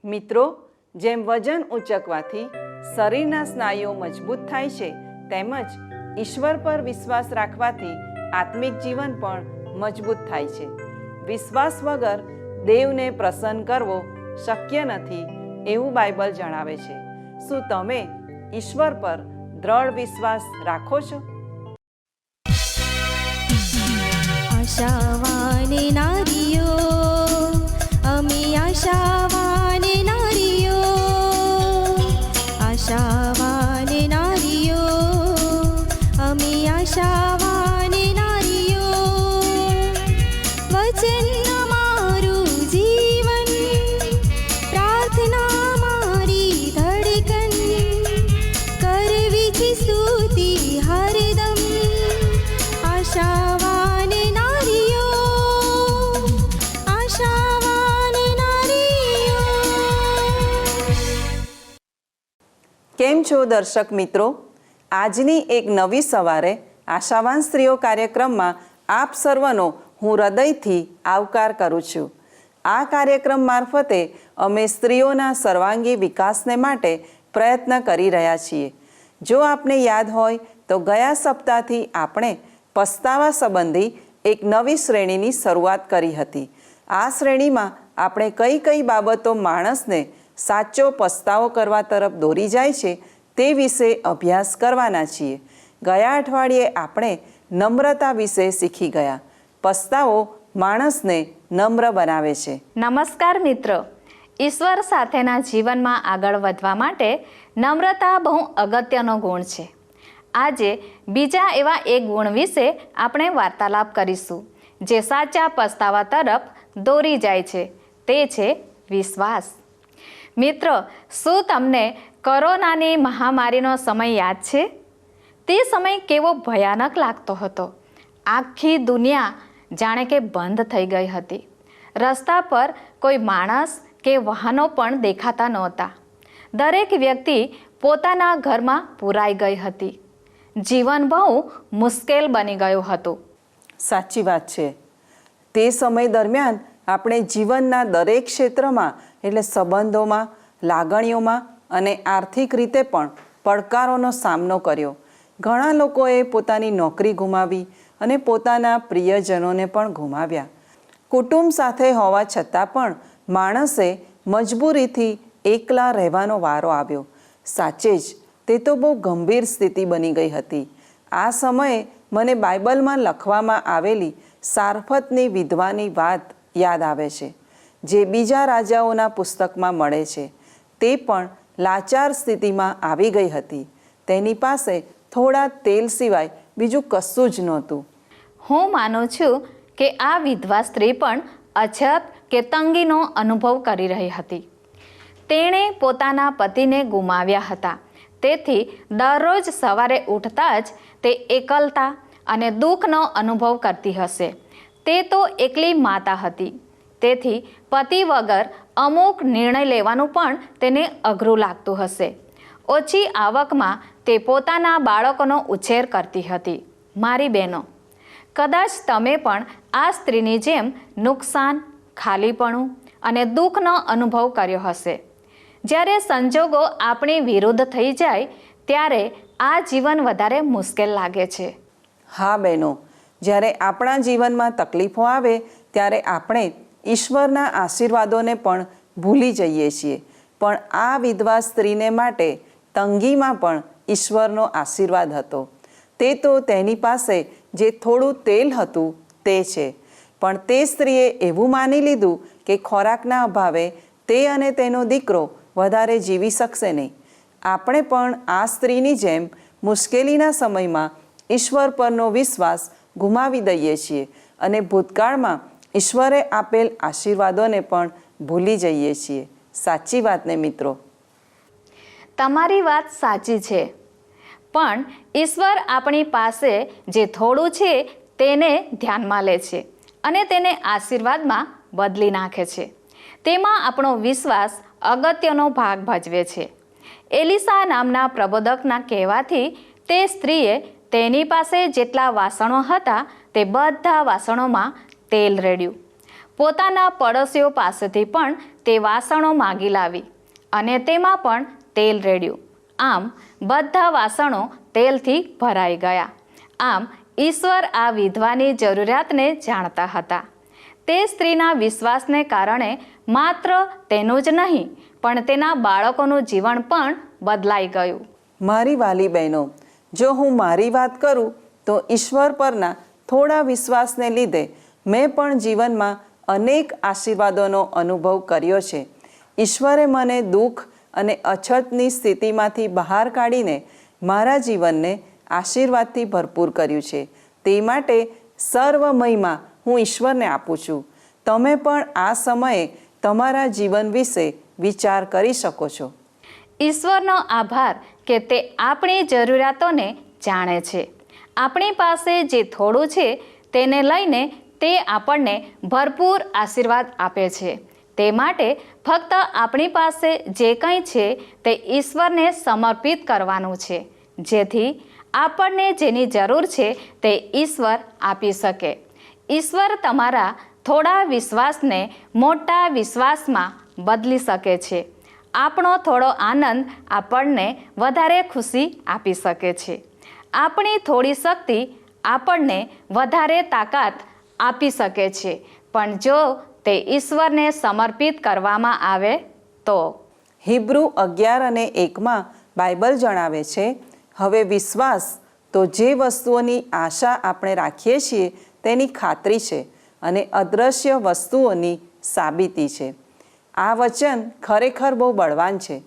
મિત્રો, જેમ વજન ઉંચકવાથી શરીરના સ્નાયુઓ મજબૂત થાય છે, તેમજ ઈશ્વર પર વિશ્વાસ રાખવાથી આત્મિક જીવન પણ મજબૂત થાય છે. વિશ્વાસ વગર દેવને પ્રસન્ન કરવો શક્ય નથી એવું બાઇબલ જણાવે છે. શું તમે ઈશ્વર પર દ્રઢ વિશ્વાસ રાખો છો? આશાવાન નારીઓ, અમે આશાવાન નારીઓ, આશાવાન નારીઓ, અમે આશાવાન નારીઓ. વચન અમારું જીવન, પ્રાર્થના મારી ધડકન, કરવી છે સ્તુતિ હરદમ. આશાવાન નારીઓ, આશાવાન નારીઓ. કેમ છો દર્શક મિત્રો? આજની એક નવી સવારે આશાવાન સ્ત્રીઓ કાર્યક્રમમાં આપ સર્વનો હું હૃદયથી આવકાર કરું છું. આ કાર્યક્રમ મારફતે અમે સ્ત્રીઓના સર્વાંગી વિકાસને માટે પ્રયત્ન કરી રહ્યા છીએ. જો આપને યાદ હોય તો ગયા સપ્તાહથી આપણે પસ્તાવા સંબંધી એક નવી શ્રેણીની શરૂઆત કરી હતી. આ શ્રેણીમાં આપણે કઈ કઈ બાબતો માણસને સાચો પસ્તાવો કરવા તરફ દોરી જાય છે તે વિશે અભ્યાસ કરવાના છીએ. ગયા અઠવાડિયે આપણે નમ્રતા વિશે શીખી ગયા. પસ્તાવો માણસને નમ્ર બનાવે છે. નમસ્કાર મિત્રો, ઈશ્વર સાથેના જીવનમાં આગળ વધવા માટે નમ્રતા બહુ અગત્યનો ગુણ છે. આજે બીજા એવા એક ગુણ વિશે આપણે વાર્તાલાપ કરીશું જે સાચા પસ્તાવા તરફ દોરી જાય છે. તે છે વિશ્વાસ. મિત્રો, શું તમને કોરોનાની મહામારીનો સમય યાદ છે? તે સમય કેવો ભયાનક લાગતો હતો. આખી દુનિયા જાણે કે બંધ થઈ ગઈ હતી. રસ્તા પર કોઈ માણસ કે વાહનો પણ દેખાતા નહોતા. દરેક વ્યક્તિ પોતાના ઘરમાં પૂરાઈ ગઈ હતી. જીવન બહુ મુશ્કેલ બની ગયું હતું. સાચી વાત છે. તે સમય દરમિયાન આપણે જીવનના દરેક ક્ષેત્રમાં એટલે સંબંધોમાં, લાગણીઓમાં અને આર્થિક રીતે પણ પડકારોનો સામનો કર્યો. ઘણા લોકોએ પોતાની નોકરી ગુમાવી અને પોતાના પ્રિયજનોને પણ ગુમાવ્યા. કુટુંબ સાથે હોવા છતાં પણ માણસે મજબૂરીથી એકલા રહેવાનો વારો આવ્યો. સાચે જ તે તો બહુ ગંભીર સ્થિતિ બની ગઈ હતી. આ સમયે મને બાઇબલમાં લખવામાં આવેલી સારફતની વિધવાની વાત યાદ આવે છે, જે બીજા રાજાઓના પુસ્તકમાં મળે છે. તે પણ લાચાર સ્થિતિમાં આવી ગઈ હતી. તેની પાસે થોડા તેલ સિવાય બીજું કશું જ નહોતું. હું માનું છું કે આ વિધવા સ્ત્રી પણ અછત કે તંગીનો અનુભવ કરી રહી હતી. તેણે પોતાના પતિને ગુમાવ્યા હતા. તેથી દરરોજ સવારે ઉઠતા જ તે એકલતા અને દુઃખનો અનુભવ કરતી હશે. તે તો એકલી માતા હતી. તેથી પતિ વગર અમુક નિર્ણય લેવાનું પણ તેને અઘરું લાગતું હશે. ઓછી આવકમાં તે પોતાના બાળકોનો ઉછેર કરતી હતી. મારી બહેનો, કદાચ તમે પણ આ સ્ત્રીની જેમ નુકસાન, ખાલીપણું અને દુઃખનો અનુભવ કર્યો હશે. જ્યારે સંજોગો આપણી વિરુદ્ધ થઈ જાય ત્યારે આ જીવન વધારે મુશ્કેલ લાગે છે. હા બહેનો, જ્યારે આપણા જીવનમાં તકલીફો આવે ત્યારે આપણે ઈશ્વરના આશીર્વાદોને પણ ભૂલી જઈએ છીએ. પણ આ વિધવા સ્ત્રીને માટે તંગીમાં પણ ઈશ્વરનો આશીર્વાદ હતો. તે તો તેની પાસે જે થોડું તેલ હતું તે છે. પણ તે સ્ત્રીએ એવું માની લીધું કે ખોરાકના અભાવે તે અને તેનો દીકરો વધારે જીવી શકશે નહીં. આપણે પણ આ સ્ત્રીની જેમ મુશ્કેલીના સમયમાં ઈશ્વર પરનો વિશ્વાસ ગુમાવી દઈએ છીએ અને ભૂતકાળમાં ઈશ્વરે આપેલ આશીર્વાદોને પણ ભૂલી જઈએ છીએ. સાચી વાત ને મિત્રો? તમારી વાત સાચી છે. પણ ઈશ્વર આપણી પાસે જે થોડું છે તેને ધ્યાનમાં લે છે અને તેને આશીર્વાદમાં બદલી નાખે છે. તેમાં આપણો વિશ્વાસ અગત્યનો ભાગ ભજવે છે. એલિસા નામના પ્રબોધકના કહેવાથી તે સ્ત્રીએ તેની પાસે જેટલા વાસણો હતા તે બધા વાસણોમાં તેલ રેડ્યું. પોતાના પડોશીઓ પાસેથી પણ તે વાસણો માગી લાવી અને તેમાં પણ તેલ રેડ્યું. આમ બધા વાસણો તેલથી ભરાઈ ગયા. આમ ઈશ્વર આ વિધવાની જરૂરિયાતને જાણતા હતા. તે સ્ત્રીના વિશ્વાસને કારણે માત્ર તેનું જ નહીં પણ તેના બાળકોનું જીવન પણ બદલાઈ ગયું. મારી વાલી બહેનો, જો હું મારી વાત કરું તો ઈશ્વર પરના થોડા વિશ્વાસને લીધે મેં પણ જીવનમાં અનેક આશીર્વાદોનો અનુભવ કર્યો છે. ઈશ્વરે મને દુઃખ અને અછતની સ્થિતિમાંથી બહાર કાઢીને મારા જીવનને આશીર્વાદથી ભરપૂર કર્યું છે. તે માટે સર્વ મહિમા હું ઈશ્વરને આપું છું. તમે પણ આ સમયે તમારા જીવન વિશે વિચાર કરી શકો છો. ઈશ્વરનો આભાર કે તે આપણી જરૂરિયાતોને જાણે છે. આપણી પાસે જે થોડું છે તેને લઈને તે આપણને ભરપૂર આશીર્વાદ આપે છે. તે માટે ફક્ત આપણી પાસે જે કંઈ છે તે ઈશ્વરને સમર્પિત કરવાનું છે, જેથી આપણને જેની જરૂર છે તે ઈશ્વર આપી શકે. ઈશ્વર તમારા થોડા વિશ્વાસને મોટા વિશ્વાસમાં બદલી શકે છે. આપણો થોડો આનંદ આપણને વધારે ખુશી આપી શકે છે. આપણી થોડી શક્તિ આપણને વધારે તાકાત આપી શકે છે. પણ જો તે ઈશ્વરને સમર્પિત કરવામાં આવે તો. હિબ્રુ 11:1 બાઇબલ જણાવે છે, હવે વિશ્વાસ તો જે વસ્તુઓની આશા આપણે રાખીએ છીએ તેની ખાતરી છે અને અદ્રશ્ય વસ્તુઓની સાબિતી છે. આ વચન ખરેખર બહુ બળવાન છે.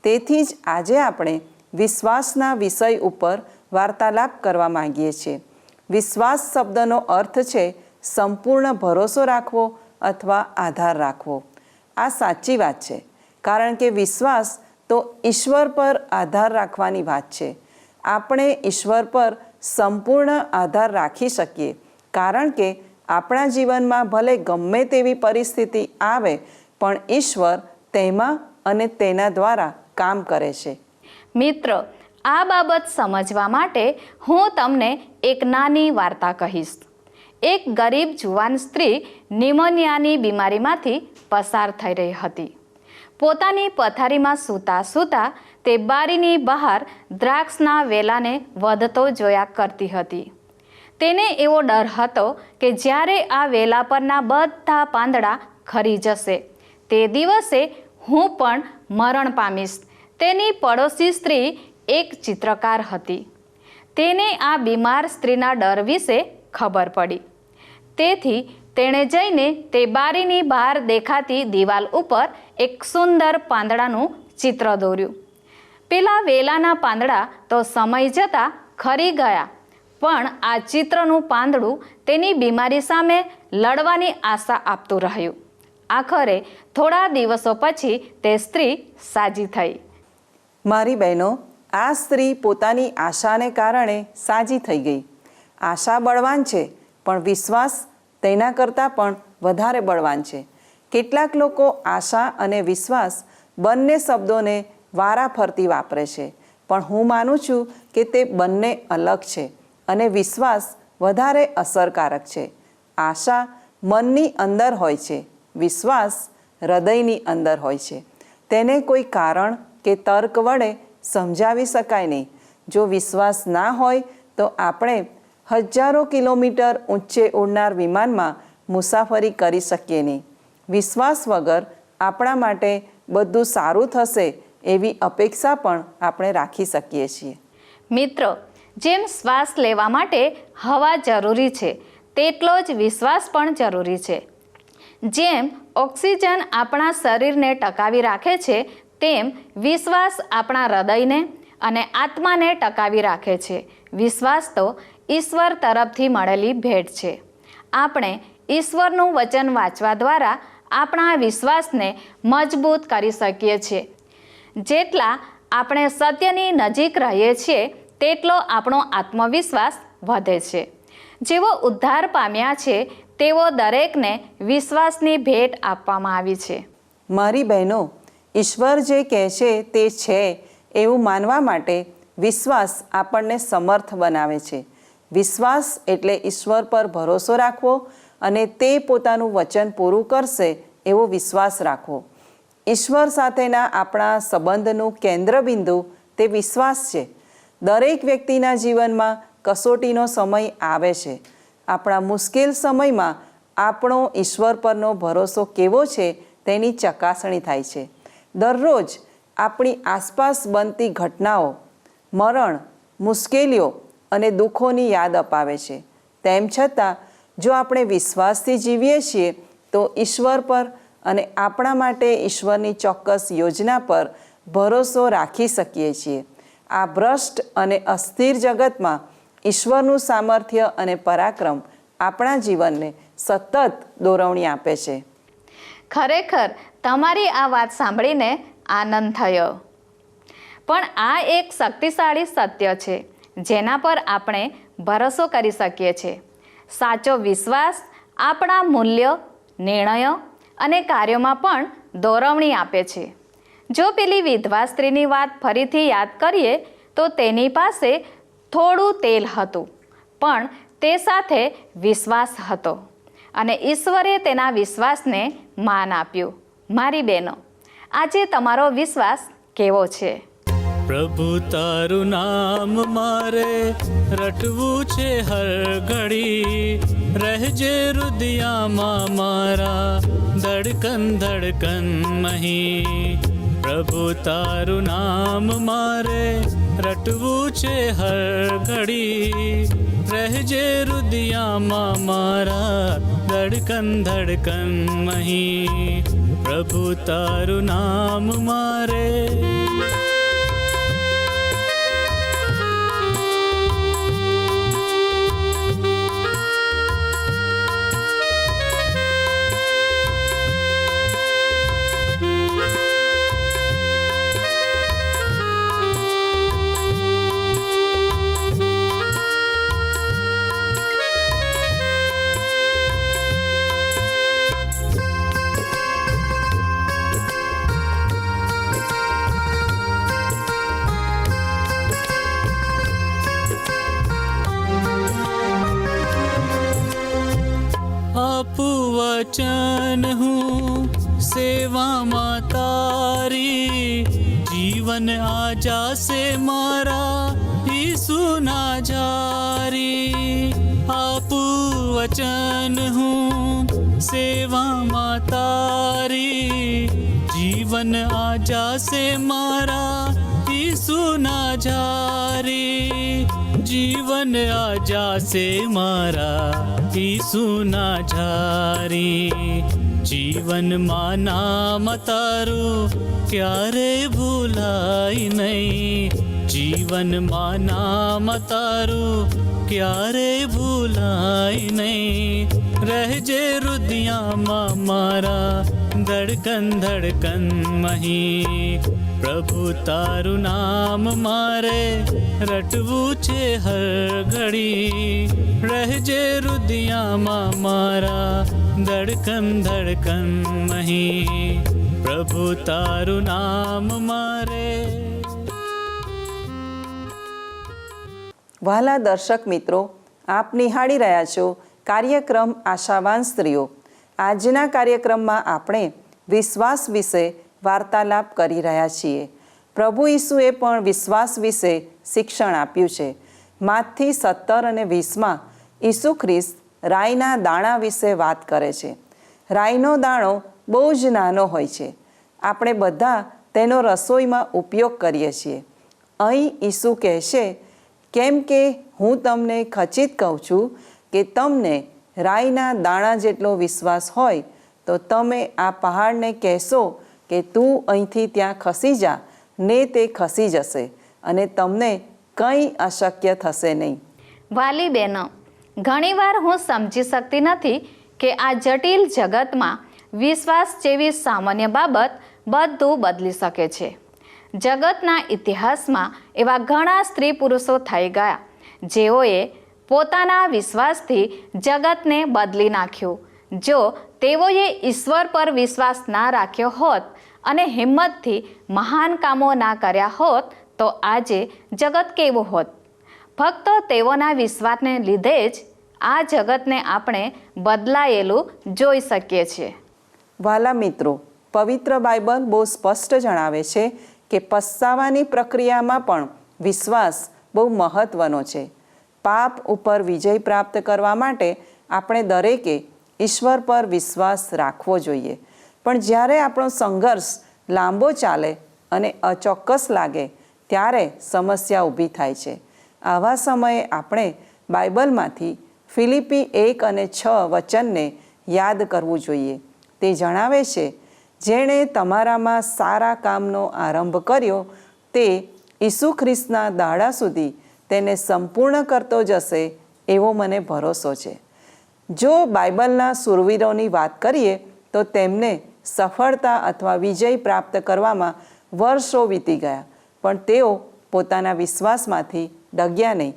તેથી જ આજે આપણે વિશ્વાસના વિષય ઉપર વાર્તાલાપ કરવા માંગીએ છીએ. વિશ્વાસ શબ્દનો અર્થ છે સંપૂર્ણ ભરોસો રાખવો અથવા આધાર રાખવો. આ સાચી વાત છે, કારણ કે વિશ્વાસ તો ઈશ્વર પર આધાર રાખવાની વાત છે. આપણે ઈશ્વર પર સંપૂર્ણ આધાર રાખી શકીએ, કારણ કે આપણા જીવનમાં ભલે ગમે તેવી પરિસ્થિતિ આવે પણ ઈશ્વર તેમાં અને તેના દ્વારા કામ કરે છે. મિત્રો, આ બાબત સમજવા માટે હું તમને એક નાની વાર્તા કહીશ. એક ગરીબ જુવાન સ્ત્રી નિમોનિયાની બીમારીમાંથી પસાર થઈ રહી હતી. પોતાની પથારીમાં સૂતા સૂતા તે બારીની બહાર દ્રાક્ષના વેલાને વધતો જોયા કરતી હતી. તેને એવો ડર હતો કે જ્યારે આ વેલા પરના બધા પાંદડા ખરી જશે તે દિવસે હું પણ મરણ પામીશ. તેની પડોશી સ્ત્રી એક ચિત્રકાર હતી. તેને આ બીમાર સ્ત્રીના ડર વિશે ખબર પડી. તેથી તેણે જઈને તે બારીની બહાર દેખાતી દિવાલ ઉપર એક સુંદર પાંદડાનું ચિત્ર દોર્યું. પેલા વેલાના પાંદડા તો સમય જતાં ખરી ગયા, પણ આ ચિત્રનું પાંદડું તેની બીમારી સામે લડવાની આશા આપતું રહ્યું. આખરે થોડા દિવસો પછી તે સ્ત્રી સાજી થઈ. મારી બહેનો, આ સ્ત્રી પોતાની આશાને કારણે સાજી થઈ ગઈ. આશા બળવાન છે, પણ વિશ્વાસ તેના કરતાં પણ વધારે બળવાન છે. કેટલાક લોકો આશા અને વિશ્વાસ બંને શબ્દોને વારાફરતી વાપરે છે, પણ હું માનું છું કે તે બંને અલગ છે અને વિશ્વાસ વધારે અસરકારક છે. આશા મનની અંદર હોય છે, વિશ્વાસ હૃદયની અંદર હોય છે. તેને કોઈ કારણ કે તર્ક વડે સમજાવી શકાય નહીં. જો વિશ્વાસ ના હોય તો આપણે હજારો કિલોમીટર ઊંચે ઉડનાર વિમાનમાં મુસાફરી કરી શકીએ નહીં. વિશ્વાસ વગર આપણા માટે બધું સારું થશે એવી અપેક્ષા પણ આપણે રાખી શકીએ છીએ. મિત્રો, જેમ શ્વાસ લેવા માટે હવા જરૂરી છે તેટલો જ વિશ્વાસ પણ જરૂરી છે. જેમ ઓક્સિજન આપણા શરીરને ટકાવી રાખે છે તેમ વિશ્વાસ આપણા હૃદયને અને આત્માને ટકાવી રાખે છે. વિશ્વાસ તો ઈશ્વર તરફથી મળેલી ભેટ છે. આપણે ઈશ્વરનું વચન વાંચવા દ્વારા આપણા વિશ્વાસને મજબૂત કરી શકીએ છીએ. જેટલા આપણે સત્યની નજીક રહીએ છીએ તેટલો આપણો આત્મવિશ્વાસ વધે છે. જેઓ ઉદ્ધાર પામ્યા છે તેઓ દરેકને વિશ્વાસની ભેટ આપવામાં આવી છે. મારી બહેનો, ઈશ્વર જે કહે છે તે છે એવું માનવા માટે વિશ્વાસ આપણને સમર્થ બનાવે છે. વિશ્વાસ એટલે ઈશ્વર પર ભરોસો રાખવો અને તે પોતાનું વચન પૂરું કરશે એવો વિશ્વાસ રાખવો. ઈશ્વર સાથેના આપણા સંબંધનું કેન્દ્રબિંદુ તે વિશ્વાસ છે. દરેક વ્યક્તિના જીવનમાં કસોટીનો સમય આવે છે. આપણા મુશ્કેલ સમયમાં આપણો ઈશ્વર પરનો ભરોસો કેવો છે તેની ચકાસણી થાય છે. દરરોજ આપણી આસપાસ બનતી ઘટનાઓ મરણ, મુશ્કેલીઓ અને દુઃખોની યાદ અપાવે છે. તેમ છતાં જો આપણે વિશ્વાસથી જીવીએ છીએ તો ઈશ્વર પર અને આપણા માટે ઈશ્વરની ચોક્કસ યોજના પર ભરોસો રાખી શકીએ છીએ. આ ભ્રષ્ટ અને અસ્થિર જગતમાં ઈશ્વરનું સામર્થ્ય અને પરાક્રમ આપણા જીવનને સતત દોરવણી આપે છે. ખરેખર તમારી આ વાત સાંભળીને આનંદ થયો. પણ આ એક શક્તિશાળી સત્ય છે જેના પર આપણે ભરોસો કરી શકીએ છીએ. સાચો વિશ્વાસ આપણા મૂલ્યો, નિર્ણયો અને કાર્યોમાં પણ દોરવણી આપે છે. જો પેલી વિધવા સ્ત્રીની વાત ફરીથી યાદ કરીએ તો તેની પાસે થોડું તેલ હતું, પણ તે સાથે વિશ્વાસ હતો અને ઈશ્વરે તેના વિશ્વાસને માન આપ્યું. મારી બહેનો, આજે તમારો વિશ્વાસ કેવો છે? પ્રભુ તારું નામ મારે રટવું છે હર ઘડી, રહેજે હૃદયમાં મારા ધડકન ધડકન મહી. પ્રભુ તારું નામ મારે રટવું છે હર ઘડી, રહેજે હૃદયમાં મારા ધડકન ધડકન મહી. પ્રભુ તારું નામ મારે. વચન હું સેવામાં તારી, જીવન આ જાશે મારા ઈસુના જારી. આપું વચન હું સેવામાં તારી, જીવન આ જાશે મારા ઈસુના જારી. જીવન આ જાશે મારા ઈસુના જારી. જીવનમાં નામ તારું ક્યારે ભૂલાય નહીં, જીવનમાં નામ તારું ક્યારે ભૂલાય નહીં. રહેજે હૃદયમાં મારા ધડકન ધડકન મહી. પ્રભુ તારું નામ મારે રટવું છે હર ઘડી, રહેજે હૃદયમાં મારા ધડકન ધડકન મહી. પ્રભુ તારું નામ મારે. વહાલા દર્શક મિત્રો, આપ નિહાળી રહ્યા છો કાર્યક્રમ આશાવાન સ્ત્રીઓ. આજના કાર્યક્રમમાં આપણે વિશ્વાસ વિશે વાર્તાલાપ કરી રહ્યા છીએ. પ્રભુ ઈસુએ પણ વિશ્વાસ વિશે શિક્ષણ આપ્યું છે. માથી 17 અને 20માં ઈસુ ખ્રિસ્ત રાઈના દાણા વિશે વાત કરે છે. રાઈનો દાણો બહુ જ નાનો હોય છે. આપણે બધા તેનો રસોઈમાં ઉપયોગ કરીએ છીએ. અહીં ઈસુ કહેશે, કેમ કે હું તમને ખચિત કહું છું કે તમને રાઈના દાણા જેટલો વિશ્વાસ હોય તો તમે આ પહાડને કહેશો કે તું અહીંથી ત્યાં ખસી જા, ને તે ખસી જશે અને તમને કંઈ અશક્ય થશે નહીં. વાલી બહેનો, ઘણીવાર હું સમજી શકતી નથી કે આ જટિલ જગતમાં વિશ્વાસ જેવી સામાન્ય બાબત બધું બદલી શકે છે. જગતના ઇતિહાસમાં એવા ઘણા સ્ત્રી પુરુષો થઈ ગયા જેઓએ પોતાના વિશ્વાસથી જગતને બદલી નાખ્યું. જો તેઓએ ઈશ્વર પર વિશ્વાસ ના રાખ્યો હોત અને હિંમતથી મહાન કામો ના કર્યા હોત તો આજે જગત કેવું હોત? ફક્ત તેઓના વિશ્વાસને લીધે જ આ જગતને આપણે બદલાયેલું જોઈ શકીએ છીએ. વાલા મિત્રો, પવિત્ર બાઇબલ બહુ સ્પષ્ટ જણાવે છે કે પસ્તાવાની પ્રક્રિયામાં પણ વિશ્વાસ બહુ મહત્ત્વનો છે. પાપ ઉપર વિજય પ્રાપ્ત કરવા માટે આપણે દરેકે ઈશ્વર પર વિશ્વાસ રાખવો જોઈએ. પણ જ્યારે આપણો સંઘર્ષ લાંબો ચાલે અને અચોક્કસ લાગે ત્યારે સમસ્યા ઊભી થાય છે. આવા સમયે આપણે બાઇબલમાંથી ફિલિપી 1 અને 6 વચનને યાદ કરવું જોઈએ. તે જણાવે છે, જેણે તમારામાં સારા કામનો આરંભ કર્યો તે ઈસુ ખ્રિસ્તના દાડા સુધી તેને સંપૂર્ણ કરતો જશે એવો મને ભરોસો છે. જો બાઇબલના શૂરવીરોની વાત કરીએ તો તેમને સફળતા અથવા વિજય પ્રાપ્ત કરવામાં વર્ષો વીતી ગયા, પણ તેઓ પોતાના વિશ્વાસમાંથી ડગ્યા નહીં.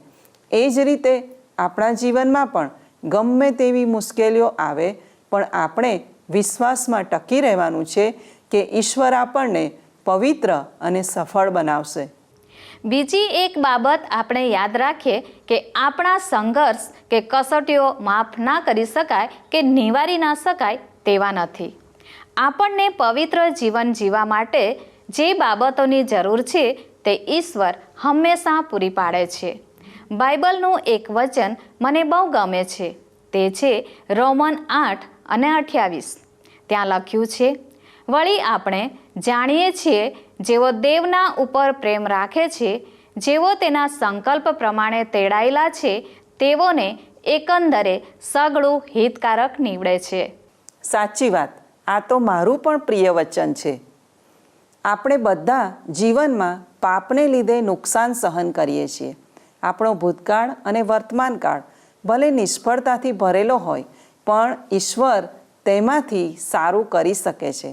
એ જ રીતે આપણા જીવનમાં પણ ગમે તેવી મુશ્કેલીઓ આવે પણ આપણે વિશ્વાસમાં ટકી રહેવાનું છે કે ઈશ્વર આપણને પવિત્ર અને સફળ બનાવશે. બીજી એક બાબત આપણે યાદ રાખીએ કે આપણા સંઘર્ષ કે કસોટીઓ માફ ના કરી શકાય કે નિવારી ના શકાય તેવા નથી. આપણને પવિત્ર જીવન જીવવા માટે જે બાબતોની જરૂર છે તે ઈશ્વર હંમેશા પૂરી પાડે છે. બાઇબલનું એક વચન મને બહુ ગમે છે. તે છે રોમન 8 અને 28. ત્યાં લખ્યું છે, વળી આપણે જાણીએ છીએ જેઓ દેવના ઉપર પ્રેમ રાખે છે, જેઓ તેના સંકલ્પ પ્રમાણે તેડાયેલા છે, તેઓને એકંદરે સગળું હિતકારક નીવડે છે. સાચી વાત. આ તો મારું પણ પ્રિય વચન છે. આપણે બધા જીવનમાં પાપને લીધે નુકસાન સહન કરીએ છીએ. આપણો ભૂતકાળ અને વર્તમાનકાળ ભલે નિષ્ફળતાથી ભરેલો હોય પણ ઈશ્વર તેમાંથી સારું કરી શકે છે.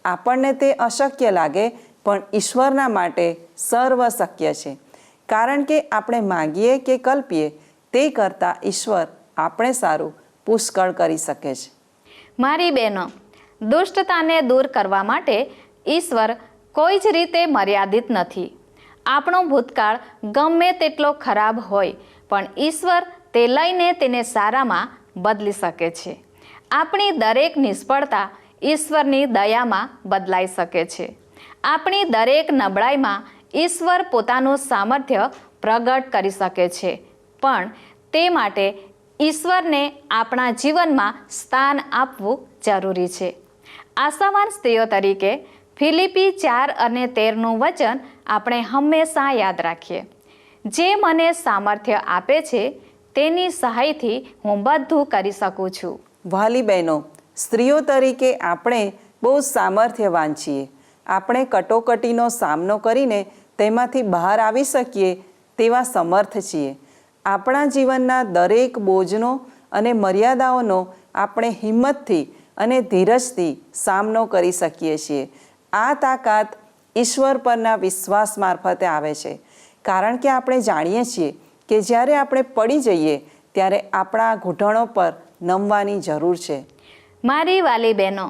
આપણને તે અશક્ય લાગે પણ ઈશ્વરના માટે સર્વ શક્ય છે. કારણ કે આપણે માગીએ કે કલ્પીએ તે કરતાં ઈશ્વર આપણે સારું પુષ્કળ કરી શકે છે. મારી બહેનો, દુષ્ટતાને દૂર કરવા માટે ઈશ્વર કોઈ જ રીતે મર્યાદિત નથી. આપણો ભૂતકાળ ગમે તેટલો ખરાબ હોય પણ ઈશ્વર તે લઈને તેને સારામાં બદલી શકે છે. આપણી દરેક નિષ્ફળતા ઈશ્વરની દયામાં બદલાઈ શકે છે. આપણી દરેક નબળાઈમાં ઈશ્વર પોતાનું સામર્થ્ય પ્રગટ કરી શકે છે. પણ તે માટે ઈશ્વરને આપણા જીવનમાં સ્થાન આપવું જરૂરી છે. આશાવાન સ્ત્રીઓ તરીકે ફિલિપી 4 અને 13નું વચન આપણે હંમેશા યાદ રાખીએ. જે મને સામર્થ્ય આપે છે તેની સહાયથી હું બધું કરી શકું છું. વહાલી બહેનો, સ્ત્રીઓ તરીકે આપણે બહુ સામર્થ્યવાન છીએ. આપણે કટોકટીનો સામનો કરીને તેમાંથી બહાર આવી શકીએ તેવા સમર્થ છીએ. આપણા જીવનના દરેક બોજનો અને મર્યાદાઓનો આપણે હિંમતથી અને ધીરજથી સામનો કરી શકીએ છીએ. આ તાકાત ઈશ્વર પરના વિશ્વાસ મારફતે આવે છે. કારણ કે આપણે જાણીએ છીએ કે જ્યારે આપણે પડી જઈએ ત્યારે આપણા ઘૂંટણો પર નમવાની જરૂર છે. મારી વાલી બહેનો,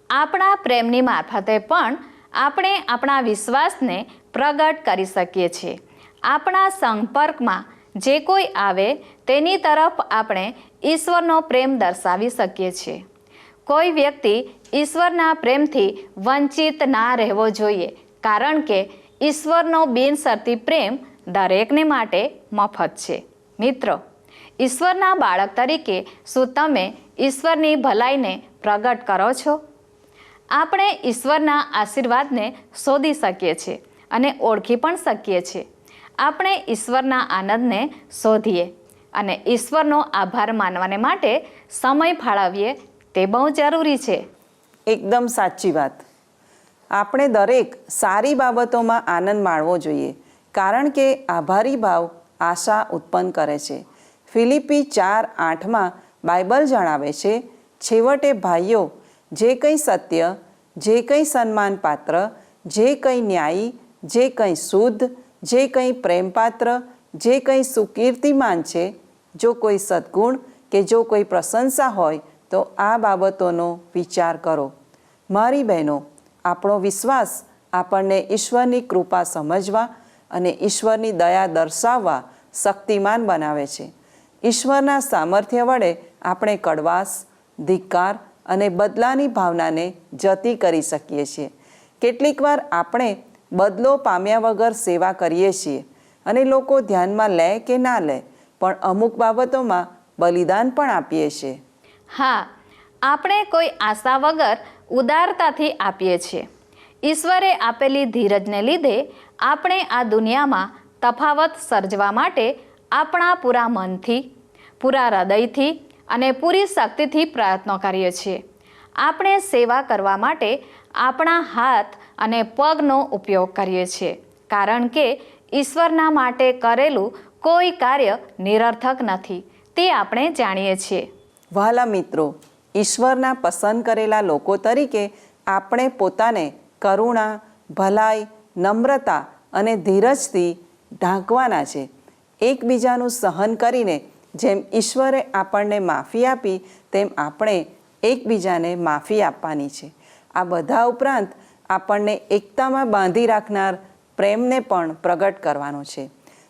આપણા પ્રેમની મારફતે પણ આપણે આપણા વિશ્વાસને પ્રગટ કરી શકીએ છીએ. આપણા સંપર્કમાં જે કોઈ આવે તેની તરફ આપણે ઈશ્વરનો પ્રેમ દર્શાવી શકીએ છીએ. કોઈ વ્યક્તિ ઈશ્વરના પ્રેમથી વંચિત ના રહેવો જોઈએ, કારણ કે ઈશ્વરનો બિનશરતી પ્રેમ દરેકને માટે મફત છે. મિત્રો, ઈશ્વરના બાળક તરીકે શું તમે ઈશ્વરની ભલાઈને પ્રગટ કરો છો? આપણે ઈશ્વરના આશીર્વાદને શોધી શકીએ છીએ અને ઓળખી પણ શકીએ છીએ. આપણે ઈશ્વરના આનંદને શોધીએ અને ઈશ્વરનો આભાર માનવાને માટે સમય ફાળવીએ તે બહુ જરૂરી છે. એકદમ સાચી વાત. આપણે દરેક સારી બાબતોમાં આનંદ માણવો જોઈએ, કારણ કે આભારી ભાવ આશા ઉત્પન્ન કરે છે. ફિલિપી 4:8માં બાઇબલ જણાવે છે, છેવટે ભાઈઓ, જે કંઈ સત્ય, જે કંઈ સન્માનપાત્ર, જે કંઈ ન્યાયી, જે કંઈ શુદ્ધ, જે કંઈ પ્રેમપાત્ર, જે કંઈ સુકીર્તિમાન છે, જો કોઈ સદ્ગુણ કે જો કોઈ પ્રશંસા હોય તો આ બાબતોનો વિચાર કરો. મારી બહેનો, આપણો વિશ્વાસ આપણને ઈશ્વરની કૃપા સમજવા અને ઈશ્વરની દયા દર્શાવવા શક્તિમાન બનાવે છે. ઈશ્વરના સામર્થ્ય વડે આપણે કડવાશ, ધિક્કાર અને બદલાની ભાવનાને જતી કરી શકીએ છીએ. કેટલીક વાર આપણે બદલો પામ્યા વગર સેવા કરીએ છીએ અને લોકો ધ્યાનમાં લે કે ના લે, પણ અમુક બાબતોમાં બલિદાન પણ આપીએ છીએ. હા, આપણે કોઈ આશા વગર ઉદારતાથી આપીએ છીએ. ઈશ્વરે આપેલી ધીરજને લીધે આપણે આ દુનિયામાં તફાવત સર્જવા માટે આપણા પૂરા મનથી, પૂરા હૃદયથી અને પૂરી શક્તિથી પ્રયત્નો કરીએ છીએ. આપણે સેવા કરવા માટે આપણા હાથ અને પગનો ઉપયોગ કરીએ છીએ, કારણ કે ઈશ્વરના માટે કરેલું કોઈ કાર્ય નિરર્થક નથી, તે આપણે જાણીએ છીએ. વહાલા મિત્રો, ઈશ્વરના પસંદ કરેલા લોકો તરીકે આપણે પોતાને કરુણા, ભલાઈ, નમ્રતા અને ધીરજથી ઢાંકવાના છે. એકબીજાનું સહન કરીને જેમ ઈશ્વરે આપણને માફી આપી તેમ આપણે એકબીજાને માફી આપવાની છે. આ બધા ઉપરાંત આપણને એકતામાં બાંધી રાખનાર પ્રેમને પણ પ્રગટ કરવાનો છે.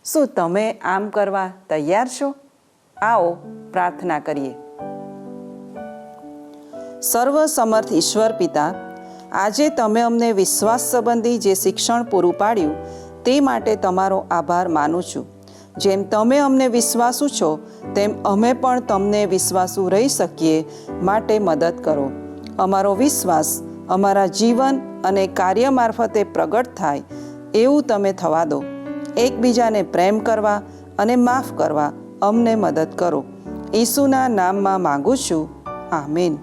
શું તમે આમ કરવા તૈયાર છો? આવો પ્રાર્થના કરીએ. સર્વસમર્થ ઈશ્વર પિતા, આજે તમે અમને વિશ્વાસ સંબંધી જે શિક્ષણ પૂરું પાડ્યું તે માટે તમારો આભાર માનું છું. જેમ તમે અમને વિશ્વાસુ છો તેમ અમે પણ તમને વિશ્વાસુ રહી શકીએ, માટે મદદ કરો. અમારો વિશ્વાસ અમારા જીવન અને કાર્ય મારફતે પ્રગટ થાય એવું તમે થવા દો. એકબીજાને પ્રેમ કરવા અને માફ કરવા અમને મદદ કરો. ઈસુના નામમાં માગું છું. આમીન.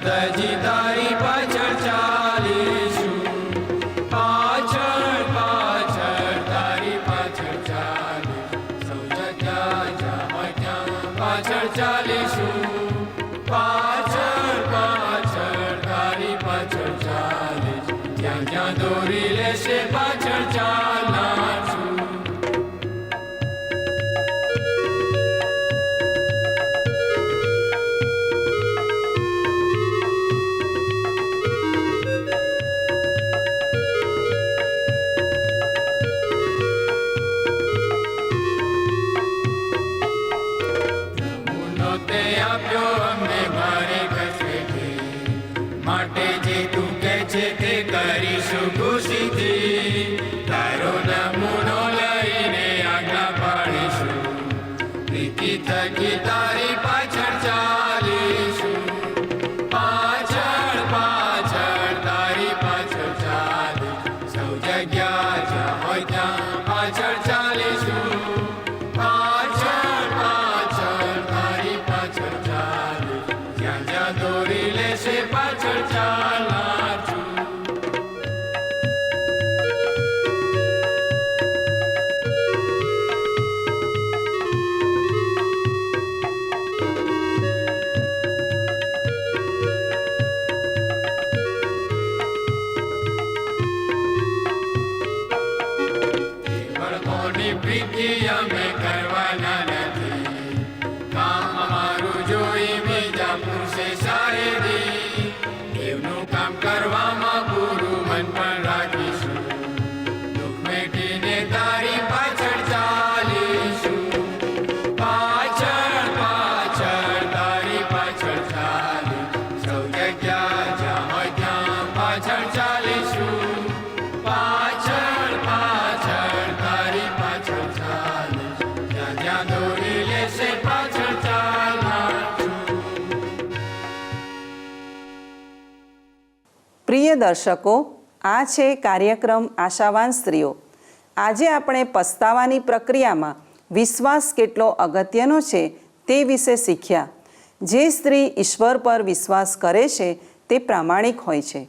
તજી તારી પાછળ ચાલીશું, પાછળ પાછળ તારી પાછળ ચાલીશું. સૌ જગ્યા જ્યાં ત્યાં પાછળ ચાલીશું, પાછળ પાછળ તારી પાછળ ચાલીશું. જ્યાં જ્યાં દોરી લેશે પાછળ ચાલનાર છું. માટે જે તું કહે છે તે કરીશું ખુશીથી. તારો નમૂનો લઈને આજ્ઞા પાડીશું, પ્રીતિ થકી તારી પાછળ ચાલીશું. પાછળ પાછળ તારી પાછળ ચાલીશું. સૌ જગ્યા જ્યાં હોય ત્યાં પાછળ ચાલીશું. પાછળ પાછળ તારી પાછળ ચાલીશું. જ્યાં જ્યાં દોરી લેશે પાછળ ચાલનાર છું. બાળકોની પ્રીતિ અમે કરવાના નથી, કામ અમારું જોઈ બીજા પુરુષે શાયરી. દેવનું કામ કરવામાં પૂરું મન પણ રાખીશું, દુઃખ મેટીને તારી પાછળ ચાલીશું. પાછળ પાછળ તારી પાછળ ચાલીશું. સૌ જગ્યા જ્યાં હોય ત્યાં પાછળ ચાલીશું. પાછળ પાછળ તારી પાછળ ચાલીશું. જ્યાં જ્યાં દોરી લેશે પાછળ ચાલનાર છું. પ્રિય દર્શકો, આ છે કાર્યક્રમ આશાવાન સ્ત્રીઓ. આજે આપણે પસ્તાવાની પ્રક્રિયામાં વિશ્વાસ કેટલો અગત્યનો છે તે વિશે શીખ્યા. જે સ્ત્રી ઈશ્વર પર વિશ્વાસ કરે છે તે પ્રામાણિક હોય છે.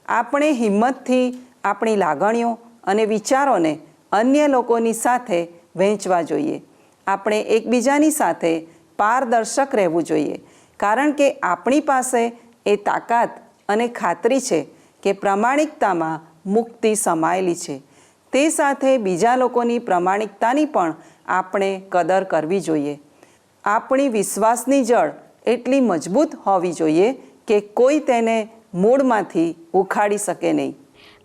આપણે હિંમતથી આપણી લાગણીઓ અને વિચારોને અન્ય લોકોની સાથે વહેંચવા જોઈએ. આપણે એકબીજાની સાથે પારદર્શક રહેવું જોઈએ, કારણ કે આપણી પાસે એ તાકાત અને ખાતરી છે કે પ્રમાણિકતામાં મુક્તિ સમાયેલી છે. તે સાથે બીજા લોકોની પ્રમાણિકતાની પણ આપણે કદર કરવી જોઈએ. આપણી વિશ્વાસની જળ એટલી મજબૂત હોવી જોઈએ કે કોઈ તેને મૂળમાંથી ઉખાડી શકે નહીં.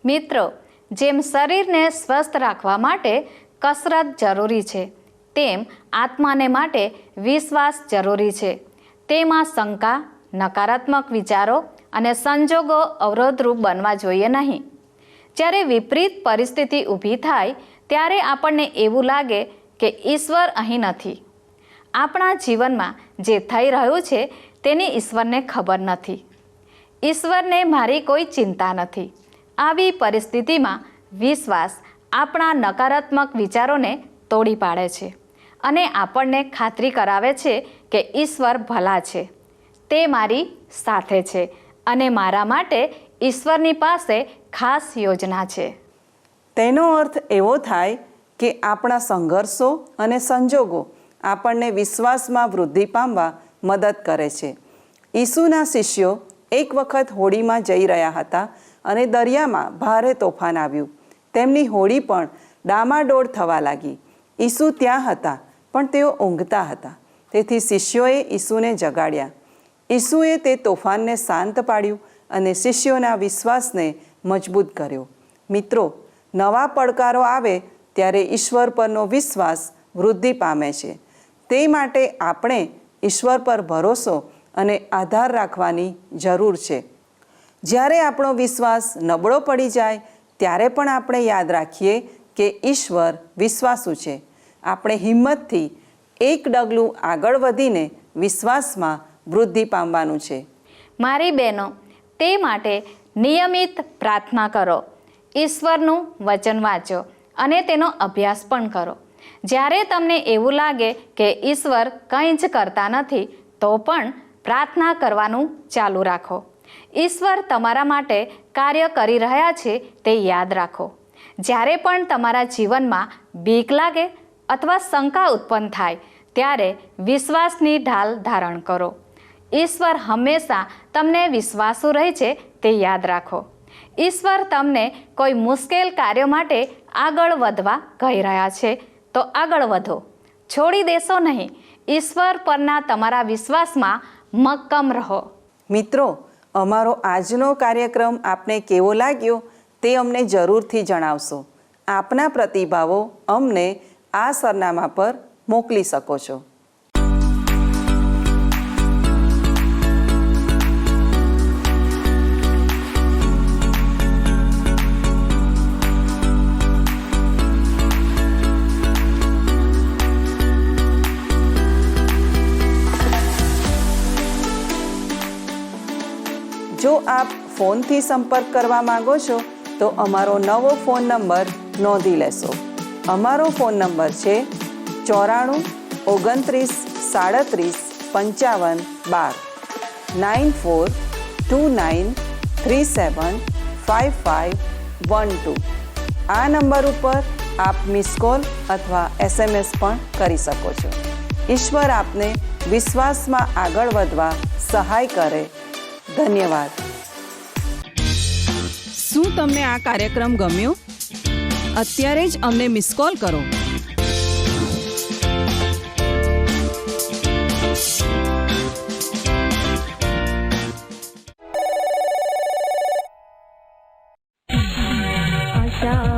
મિત્રો, જેમ શરીરને સ્વસ્થ રાખવા માટે કસરત જરૂરી છે, તેમ આત્માને માટે વિશ્વાસ જરૂરી છે. તેમાં શંકા, નકારાત્મક વિચારો અને સંજોગો અવરોધરૂપ બનવા જોઈએ નહીં. જ્યારે વિપરીત પરિસ્થિતિ ઊભી થાય ત્યારે આપણને એવું લાગે કે ઈશ્વર અહીં નથી. આપણા જીવનમાં જે થઈ રહ્યું છે તેની ઈશ્વરને ખબર નથી. ઈશ્વરને મારી કોઈ ચિંતા નથી. આવી પરિસ્થિતિમાં વિશ્વાસ આપણા નકારાત્મક વિચારોને તોડી પાડે છે અને આપણને ખાતરી કરાવે છે કે ઈશ્વર ભલા છે, તે મારી સાથે છે અને મારા માટે ઈશ્વરની પાસે ખાસ યોજના છે. તેનો અર્થ એવો થાય કે આપણા સંઘર્ષો અને સંજોગો આપણને વિશ્વાસમાં વૃદ્ધિ પામવા મદદ કરે છે. ઈસુના શિષ્યો એક વખત હોડીમાં જઈ રહ્યા હતા અને દરિયામાં ભારે તોફાન આવ્યું. તેમની હોડી પણ ડામાડોળ થવા લાગી. ઈસુ ત્યાં હતા, પણ તેઓ ઊંઘતા હતા. તેથી શિષ્યોએ ઈસુને જગાડ્યા. ઈસુએ તે તોફાનને શાંત પાડ્યું અને શિષ્યોના વિશ્વાસને મજબૂત કર્યો. મિત્રો, નવા પડકારો આવે ત્યારે ઈશ્વર પરનો વિશ્વાસ વૃદ્ધિ પામે છે. તે માટે આપણે ઈશ્વર પર ભરોસો અને આધાર રાખવાની જરૂર છે. જ્યારે આપણો વિશ્વાસ નબળો પડી જાય ત્યારે પણ આપણે યાદ રાખીએ કે ઈશ્વર વિશ્વાસુ છે. આપણે હિંમતથી એક ડગલું આગળ વધીને વિશ્વાસમાં વૃદ્ધિ પામવાનું છે. મારી બહેનો, તે માટે નિયમિત પ્રાર્થના કરો, ઈશ્વરનું વચન વાંચો અને તેનો અભ્યાસ પણ કરો. જ્યારે તમને એવું લાગે કે ઈશ્વર કંઈ જ કરતા નથી, તો પણ પ્રાર્થના કરવાનું ચાલુ રાખો. ઈશ્વર તમારા માટે કાર્ય કરી રહ્યા છે તે યાદ રાખો. જ્યારે પણ તમારા જીવનમાં બીક લાગે અથવા શંકા ઉત્પન્ન થાય ત્યારે વિશ્વાસની ઢાલ ધારણ કરો. ઈશ્વર હંમેશા તમને વિશ્વાસુ રહે છે તે યાદ રાખો. ઈશ્વર તમને કોઈ મુશ્કેલ કાર્ય માટે આગળ વધવા કહી રહ્યા છે તો આગળ વધો, છોડી દેશો નહીં. ઈશ્વર પરના તમારા વિશ્વાસમાં મક્કમ રહો. મિત્રો, અમારો આજનો કાર્યક્રમ આપને કેવો લાગ્યો તે અમને જરૂરથી જણાવશો. આપના પ્રતિભાવો અમને આ સરનામા પર મોકલી શકો છો. જો આપ ફોનથી સંપર્ક કરવા માંગો છો તો અમારો નવો ફોન નંબર નોંધી લેશો. અમારો ફોન નંબર છે 94 29 37 55 12 9429375512. આ નંબર ઉપર આપ મિસ કોલ અથવા SMS પણ કરી શકો છો. ઈશ્વર આપને વિશ્વાસમાં આગળ વધવા સહાય કરે. ધન્યવાદ. શું તમને આ કાર્યક્રમ ગમ્યો? અત્યારે જ અમને મિસ કોલ કરો. આશા